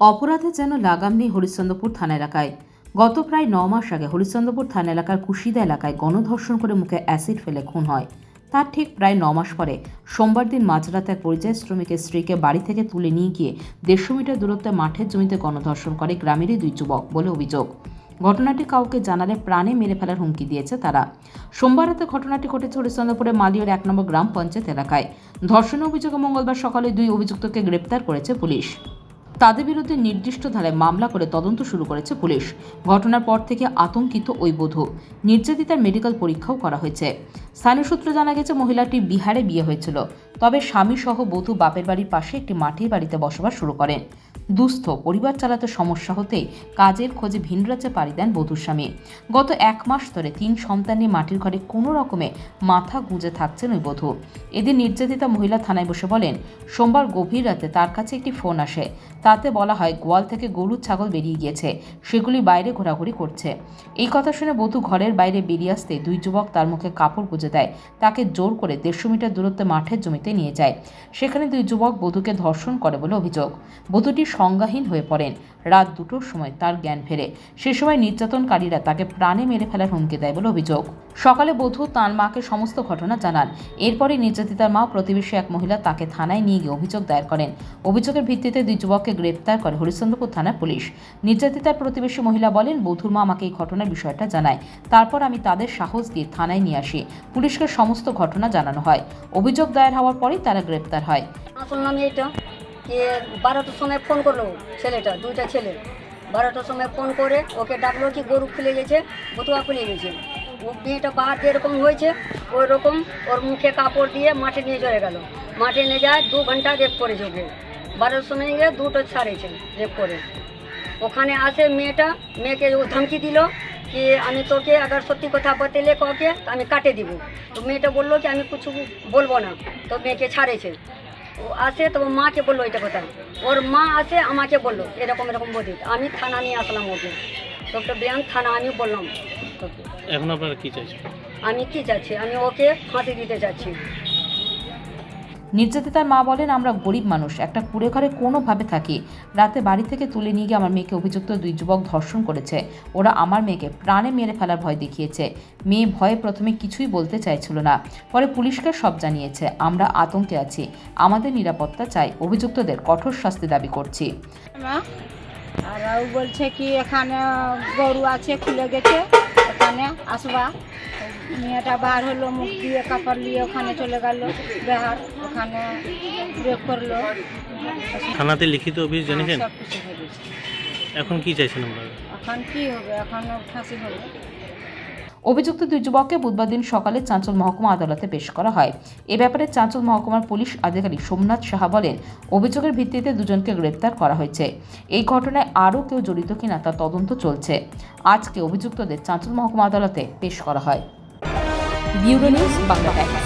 অপরাধে যেন লাগাম নেই হরিশ্চন্দ্রপুর থানা এলাকায়। গত প্রায় 9 মাস আগে হরিশ্চন্দ্রপুর থানা এলাকার কুশিদা এলাকায় গণধর্ষণ করে মুখে অ্যাসিড ফেলে খুন হয়। তার ঠিক প্রায় 9 মাস পরে সোমবার দিন মাঝরাতে এক পরিযায়ী শ্রমিকের স্ত্রীকে বাড়ি থেকে তুলে নিয়ে গিয়ে 150 মিটার দূরত্বে মাঠের জমিতে গণধর্ষণ করে গ্রামেরই 2 যুবক বলে অভিযোগ। ঘটনাটি কাউকে জানালে প্রাণে মেরে ফেলার হুমকি দিয়েছে তারা। সোমবার রাতে ঘটনাটি ঘটেছে হরিশ্চন্দ্রপুরের মালিয়র 1 নম্বর গ্রাম পঞ্চায়েত এলাকায়। ধর্ষণের অভিযোগে মঙ্গলবার সকালে 2 অভিযুক্তকে গ্রেপ্তার করেছে পুলিশ। তাদের বিরুদ্ধে নির্দিষ্ট ধারায় মামলা করে তদন্ত শুরু করেছে পুলিশ। ঘটনার পর থেকে আতঙ্কিত ওই বধূ। নির্যাতিতার মেডিকেল পরীক্ষাও করা হয়েছে। স্থানীয় সূত্রে জানা গেছে মহিলাটি বিহারে বিয়ে হয়েছিল, তবে স্বামী সহ বধূ বাপের বাড়ির পাশে একটি মাটির বাড়িতে বসবাস শুরু করেন। দুস্থ পরিবার চালাতে সমস্যা হতেই কাজের খোঁজে ভিন রাজ্যে পাড়ি দেন বধূর স্বামী। গত 1 মাস ধরে 3 সন্তান নিয়ে মাটির ঘরে কোনো রকমে মাথা গুঁজে থাকছেন ওই বধূ। এদিন নির্যাতিতা মহিলা থানায় বসে বলেন, সোমবার গভীর রাতে তার কাছে একটি ফোন আসে। তাতে বলা হয় গোয়াল থেকে গরু ছাগল বেরিয়ে গিয়েছে, সেগুলি বাইরে ঘোরাঘুরি করছে। এই কথা শুনে বধূ ঘরের বাইরে বেরিয়ে আসতে 2 যুবক তার মুখে কাপড় গুঁজে দেয়। তাকে জোর করে 150 মিটার দূরত্বে মাঠের জমিতে নিয়ে যায়। সেখানে 2 যুবক বধূকে ধর্ষণ করে বলে অভিযোগ। বধূটি সংজ্ঞাহীন হয়ে পড়েন। রাত 2টোর সময় তার জ্ঞান ফেরে। সে সময় নির্যাতনকারীরা তাকে প্রাণে মেরে ফেলার হুমকি দেয় বলে অভিযোগ। সকালে বধূ তাঁর মাকে সমস্ত ঘটনা জানান। এরপরই নির্যাতিতার মা প্রতিবেশী এক মহিলা তাকে থানায় নিয়ে গিয়ে অভিযোগ দায়ের করেন। অভিযোগের ভিত্তিতে 2 যুবককে গ্রেপ্তার করে হরিশ্চন্দ্রপুর থানার পুলিশ। নির্যাতিতার প্রতিবেশী মহিলা বলেন, বধূর মা আমাকে এই ঘটনার বিষয়টা জানায়। তারপর আমি তাদের সাহস দিয়ে থানায় নিয়ে আসি। পুলিশকে সমস্ত ঘটনা জানানো হয়। অভিযোগ দায়ের হওয়ার পরই তারা গ্রেপ্তার হয়। শুনলাম এইটা যে 12টার সময় ফোন করলো ছেলেটা, 2টা ছেলে 12টার সময় ফোন করে ওকে ডাকলো কি গরু খুলে গেছে, বতুয়া খুলে গেছে। ও মেয়েটা বাহার যেরকম হয়েছে ওই রকম ওর মুখে কাপড় দিয়ে মাঠে নিয়ে চলে গেল। মাঠে নিয়ে যায় 2 ঘন্টা রেপ করেছে ওকে। 12টার সময় গিয়ে 2টো ছাড়িয়েছে রেপ করে। ওখানে আসে মেয়েকে ও ধমকি দিল कि আমি তোকে अगर সত্যি কথা বললে কাউকে আমি কাটে দিব। তো মেয়েটা বললো কি আমি কিছু বলবো না। তো মেয়েকে ছাড়েছে। ও আসে তো মাকে বললো এটা কথা। ওর মা আসে আমাকে বললো এরকম এরকম বলি। আমি থানা নিয়ে আসলাম ওকে। ডক্টর বিয়ান থানা আমি বললাম তোকে। এখন আপনারা কি চাইছেন? আমি কি চাচ্ছি, আমি ওকে ফাঁসি দিতে চাচ্ছি। নির্যাতিতার মা বলেন, আমরা গরিব মানুষ, একটা কুড়ে ঘরে কোনোভাবে থাকি। রাতে বাড়ি থেকে তুলে নিয়ে গিয়ে আমার মেয়েকে অভিযুক্ত 2 যুবক ধর্ষণ করেছে। ওরা আমার মেয়েকে প্রাণে মেরে ফেলার ভয় দেখিয়েছে। মেয়ে ভয়ে প্রথমে কিছুই বলতে চাইছিল না, পরে পুলিশকে সব জানিয়েছে। আমরা আতঙ্কে আছি, আমাদের নিরাপত্তা চাই। অভিযুক্তদের কঠোর শাস্তি দাবি করছি। আর ও বলছে কি এখানে গরু আছে খুলে গেছে, ওখানে আসবা। মেয়েটা বার হলো, মুখ দিয়ে কাপড় নিয়ে ওখানে চলে গেল বেহার, ওখানে রেপ করলো। থানাতে লিখিত অভিযোগ জানিয়েছেন? সব কিছু হয়ে গেছে। এখন কি চাইছেন আপনারা? এখন কি হবে, এখন ফাঁসি হবে। অভিযুক্ত 2 যুবককে বুধবার দিন সকালে চাঁচল মহকুমা আদালতে পেশ করা হয়। এ ব্যাপারে চাঁচল মহকুমার পুলিশ আধিকারিক সোমনাথ সাহা বলেন, অভিযোগের ভিত্তিতে 2 জনকে গ্রেপ্তার করা হয়েছে। এই ঘটনায় আরও কেউ জড়িত কিনা তা তদন্ত চলছে। আজকে অভিযুক্তদের চাঁচল মহকুমা আদালতে পেশ করা হয়। Bureau news, Bangla Times.